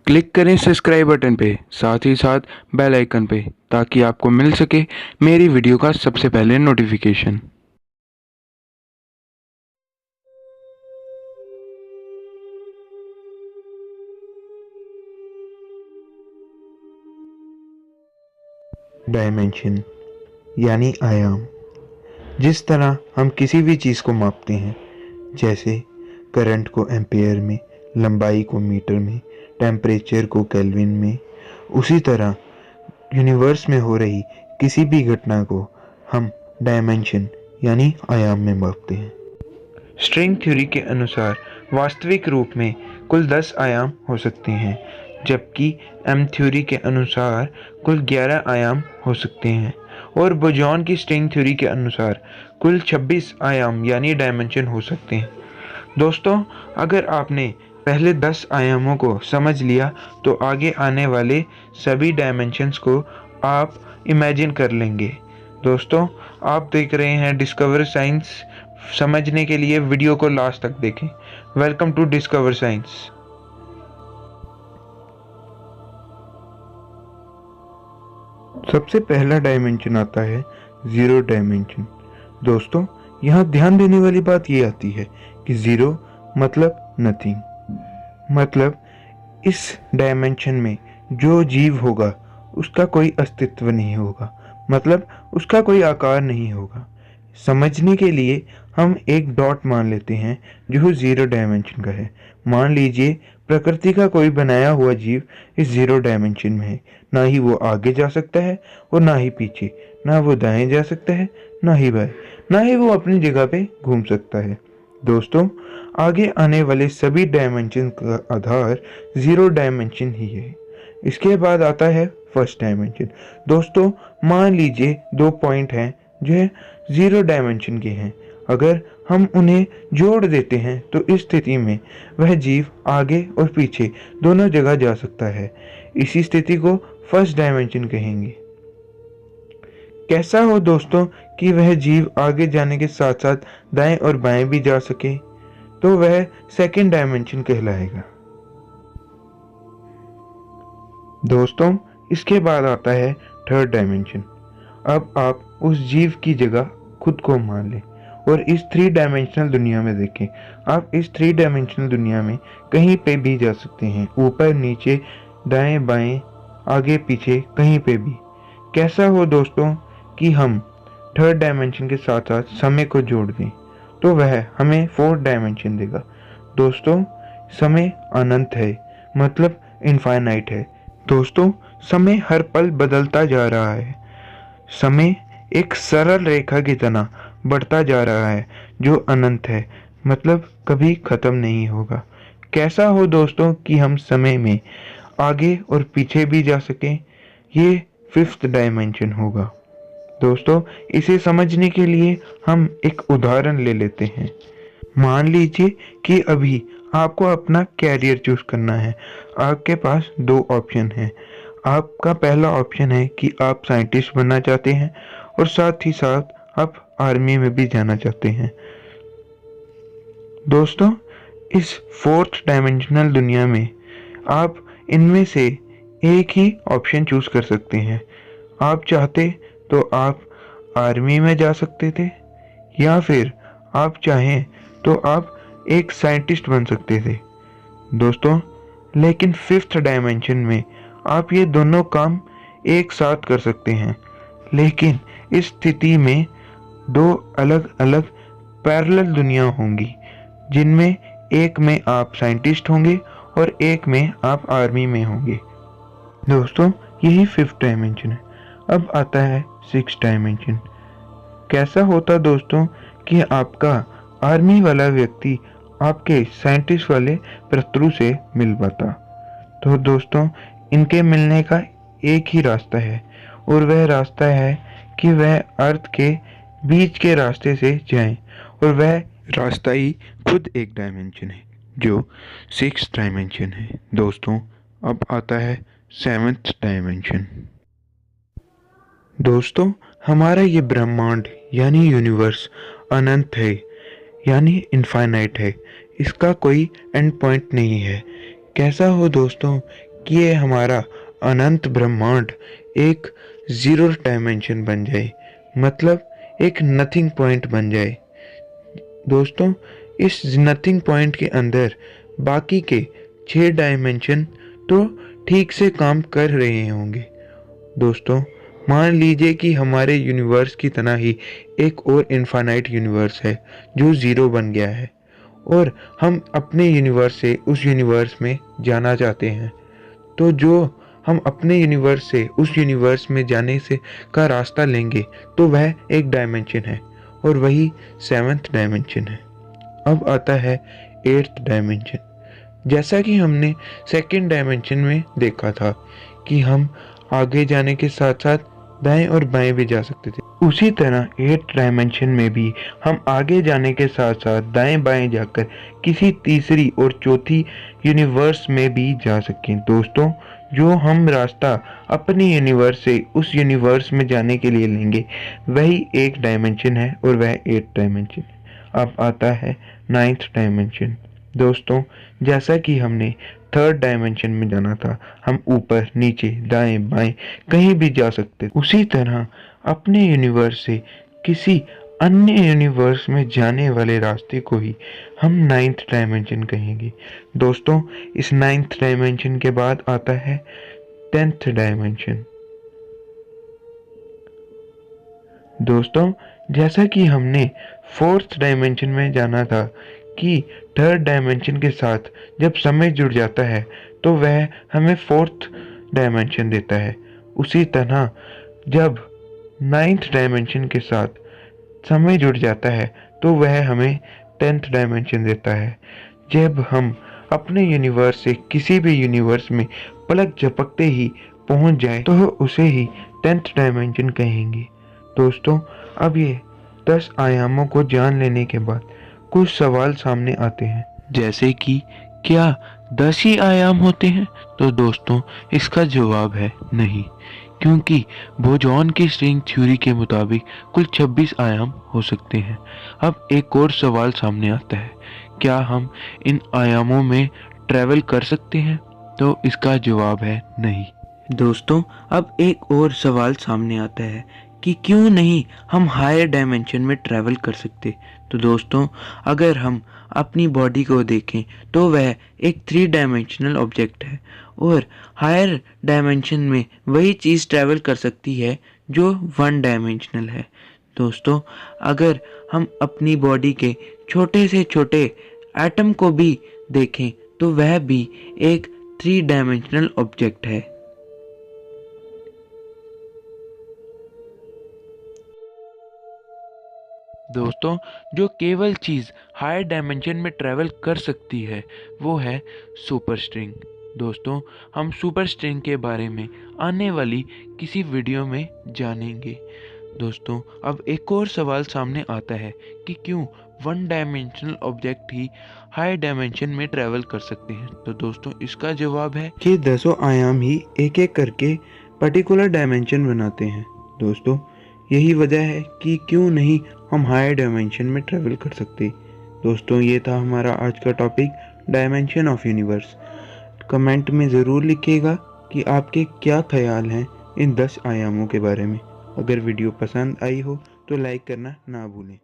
Click करें subscribe button पे, साथ ही साथ बेल आइकन पे, ताकि आपको मिल सके मेरी वीडियो का सबसे पहले नोटिफिकेशन। डायमेंशन यानी आयाम। जिस तरह हम किसी भी चीज़ को मापते हैं, जैसे करंट को एम्पेयर में, लंबाई को मीटर में, टेम्परेचर को केल्विन में, उसी तरह यूनिवर्स में हो रही किसी भी घटना को हम डायमेंशन यानी आयाम में मापते हैं। स्ट्रिंग थ्योरी के अनुसार वास्तविक रूप में कुल 10 आयाम हो सकते हैं, जबकि एम थ्योरी के अनुसार कुल 11 आयाम हो सकते हैं, और बोजॉन की स्ट्रिंग थ्योरी के अनुसार कुल 26 आयाम यानी डायमेंशन हो सकते हैं। दोस्तों, अगर आपने पहले 10 आयामों को समझ लिया तो आगे आने वाले सभी डायमेंशंस को आप इमेजिन कर लेंगे। दोस्तों, आप देख रहे हैं डिस्कवर साइंस। समझने के लिए वीडियो को लास्ट तक देखें। Welcome to discover science. सबसे पहला डायमेंशन आता है जीरो डायमेंशन। दोस्तों, यहाँ ध्यान देने वाली बात ये आती है कि जीरो मतलब नथिंग, मतलब इस डायमेंशन में जो जीव होगा उसका कोई अस्तित्व नहीं होगा, मतलब उसका कोई आकार नहीं होगा। समझने के लिए हम एक डॉट मान लेते हैं जो जीरो डायमेंशन का है। मान लीजिए प्रकृति का कोई बनाया हुआ जीव इस जीरो डायमेंशन में है। ना ही वो आगे जा सकता है और ना ही पीछे, ना वो दाएं जा सकता है ना ही बाएं, ना ही वो अपनी जगह पे घूम सकता है। दोस्तों, आगे आने वाले सभी डायमेंशन का आधार जीरो डायमेंशन ही है। इसके बाद आता है फर्स्ट डायमेंशन। दोस्तों, मान लीजिए 2 पॉइंट हैं जो है जीरो डायमेंशन के हैं। अगर हम उन्हें जोड़ देते हैं तो इस स्थिति में वह जीव आगे और पीछे दोनों जगह जा सकता है। इसी स्थिति को फर्स्ट डायमेंशन कहेंगे। कैसा हो दोस्तों कि वह जीव आगे जाने के साथ साथ दाएं और बाएं भी जा सके, तो वह सेकंड डायमेंशन कहलाएगा। दोस्तों, इसके बाद आता है थर्ड डायमेंशन। अब आप उस जीव की जगह खुद को मान लें और इस 3 डायमेंशनल दुनिया में देखें। आप इस 3 डायमेंशनल दुनिया में कहीं पे भी जा सकते हैं, ऊपर नीचे दाएं बाएं आगे पीछे कहीं पे भी। कैसा हो दोस्तों कि हम थर्ड डायमेंशन के साथ साथ समय को जोड़ दें, तो वह हमें फोर्थ डायमेंशन देगा। दोस्तों, समय अनंत है, मतलब इनफाइनाइट है। दोस्तों, समय हर पल बदलता जा रहा है। समय एक सरल रेखा की तरह बढ़ता जा रहा है जो अनंत है, मतलब कभी खत्म नहीं होगा। कैसा हो दोस्तों कि हम समय में आगे और पीछे भी जा सकें, ये फिफ्थ डायमेंशन होगा। दोस्तों, इसे समझने के लिए हम एक उदाहरण ले लेते हैं। मान लीजिए कि अभी आपको अपना कैरियर चूज करना है। आपके पास 2 ऑप्शन हैं। आपका पहला ऑप्शन है कि आप साइंटिस्ट बनना चाहते हैं और साथ ही साथ आप आर्मी में भी जाना चाहते हैं। दोस्तों, इस फोर्थ डायमेंशनल दुनिया में आप इनमें से एक ही ऑप्शन चूज कर सकते हैं। आप चाहते तो आप आर्मी में जा सकते थे, या फिर आप चाहें तो आप एक साइंटिस्ट बन सकते थे। दोस्तों, लेकिन फिफ्थ डायमेंशन में आप ये दोनों काम एक साथ कर सकते हैं, लेकिन इस स्थिति में 2 अलग अलग पैरेलल दुनिया होंगी, जिनमें एक में आप साइंटिस्ट होंगे और एक में आप आर्मी में होंगे। दोस्तों, यही फिफ्थ डायमेंशन है। अब आता है सिक्स डायमेंशन। कैसा होता दोस्तों कि आपका आर्मी वाला व्यक्ति आपके साइंटिस्ट वाले पितृ से मिल पाता। तो दोस्तों, इनके मिलने का एक ही रास्ता है, और वह रास्ता है कि वह अर्थ के बीच के रास्ते से जाएं, और वह रास्ता ही खुद एक डायमेंशन है जो सिक्स डायमेंशन है। दोस्तों, अब आता है सेवंथ डायमेंशन। दोस्तों, हमारा ये ब्रह्मांड यानी यूनिवर्स अनंत है, यानी इनफाइनाइट है। इसका कोई एंड पॉइंट नहीं है। कैसा हो दोस्तों कि ये हमारा अनंत ब्रह्मांड एक जीरो डायमेंशन बन जाए, मतलब एक नथिंग पॉइंट बन जाए। दोस्तों, इस नथिंग पॉइंट के अंदर बाकी के 6 डायमेंशन तो ठीक से काम कर रहे होंगे। दोस्तों, मान लीजिए कि हमारे यूनिवर्स की तरह ही एक और इनफाइनाइट यूनिवर्स है जो जीरो बन गया है, और हम अपने यूनिवर्स से उस यूनिवर्स में जाना चाहते हैं। तो जो हम अपने यूनिवर्स से उस यूनिवर्स में जाने से का रास्ता लेंगे तो वह एक डायमेंशन है, और वही 7th डायमेंशन है। अब आता है 8th डायमेंशन। जैसा कि हमने 2nd डायमेंशन में देखा था कि हम आगे जाने के साथ साथ दाएं और बाएं भी जा सकते थे, उसी तरह 8th डायमेंशन में भी हम आगे जाने के साथ साथ दाएं बाएं जाकर किसी तीसरी और चौथी यूनिवर्स में भी जा सकें। दोस्तों, जो हम रास्ता अपने यूनिवर्स से उस यूनिवर्स में जाने के लिए लेंगे वही एक डायमेंशन है, और वह 8th डायमेंशन है। अब आता है 9th डायमेंशन। दोस्तों, जैसा कि हमने 3rd डायमेंशन में जाना था, हम ऊपर नीचे दाएं बाएं कहीं भी जा सकते, उसी तरह अपने यूनिवर्स से किसी अन्य यूनिवर्स में जाने वाले रास्ते को ही हम 9th डायमेंशन कहेंगे। दोस्तों, इस 9th डायमेंशन के बाद आता है 10th डायमेंशन। दोस्तों, जैसा कि हमने 4th डायमेंशन में जाना था कि 3rd डायमेंशन के साथ जब समय जुड़ जाता है तो वह हमें 4th डायमेंशन देता है, उसी तरह जब 9th डायमेंशन के साथ समय जुड़ जाता है तो वह हमें 10th डायमेंशन देता है। जब हम अपने यूनिवर्स से किसी भी यूनिवर्स में पलक झपकते ही पहुंच जाए तो उसे ही 10th डायमेंशन कहेंगे। दोस्तों, अब ये 10 आयामों को जान लेने के बाद कुछ सवाल सामने आते हैं, जैसे कि क्या 10 ही आयाम होते हैं? तो दोस्तों, इसका जवाब है नहीं, क्योंकि बोजॉन की स्ट्रिंग थ्योरी के मुताबिक कुल 26 आयाम हो सकते हैं। अब एक और सवाल सामने आता है, क्या हम इन आयामों में ट्रैवल कर सकते हैं? तो इसका जवाब है नहीं। दोस्तों, अब एक और सवाल सामने आता है कि क्यों नहीं हम हायर डायमेंशन में ट्रैवल कर सकते। तो दोस्तों, अगर हम अपनी बॉडी को देखें तो वह एक 3 डायमेंशनल ऑब्जेक्ट है, और हायर डायमेंशन में वही चीज़ ट्रैवल कर सकती है जो 1 डायमेंशनल है। दोस्तों, अगर हम अपनी बॉडी के छोटे से छोटे एटम को भी देखें तो वह भी एक 3 डायमेंशनल ऑब्जेक्ट है। दोस्तों, जो केवल चीज़ हायर डायमेंशन में ट्रैवल कर सकती है वो है सुपर स्ट्रिंग। दोस्तों, हम सुपर स्ट्रिंग के बारे में आने वाली किसी वीडियो में जानेंगे। दोस्तों, अब एक और सवाल सामने आता है कि क्यों 1 डायमेंशनल ऑब्जेक्ट ही हायर डायमेंशन में ट्रैवल कर सकते हैं। तो दोस्तों, इसका जवाब है कि 10 आयाम ही एक एक करके पर्टिकुलर डायमेंशन बनाते हैं। दोस्तों, यही वजह है कि क्यों नहीं हम हायर डायमेंशन में ट्रैवल कर सकते। दोस्तों, ये था हमारा आज का topic, dimension of universe. Comment में ज़रूर लिखिएगा कि आपके क्या ख्याल हैं इन 10 आयामों के बारे में। अगर वीडियो पसंद आई हो तो लाइक करना ना भूलें।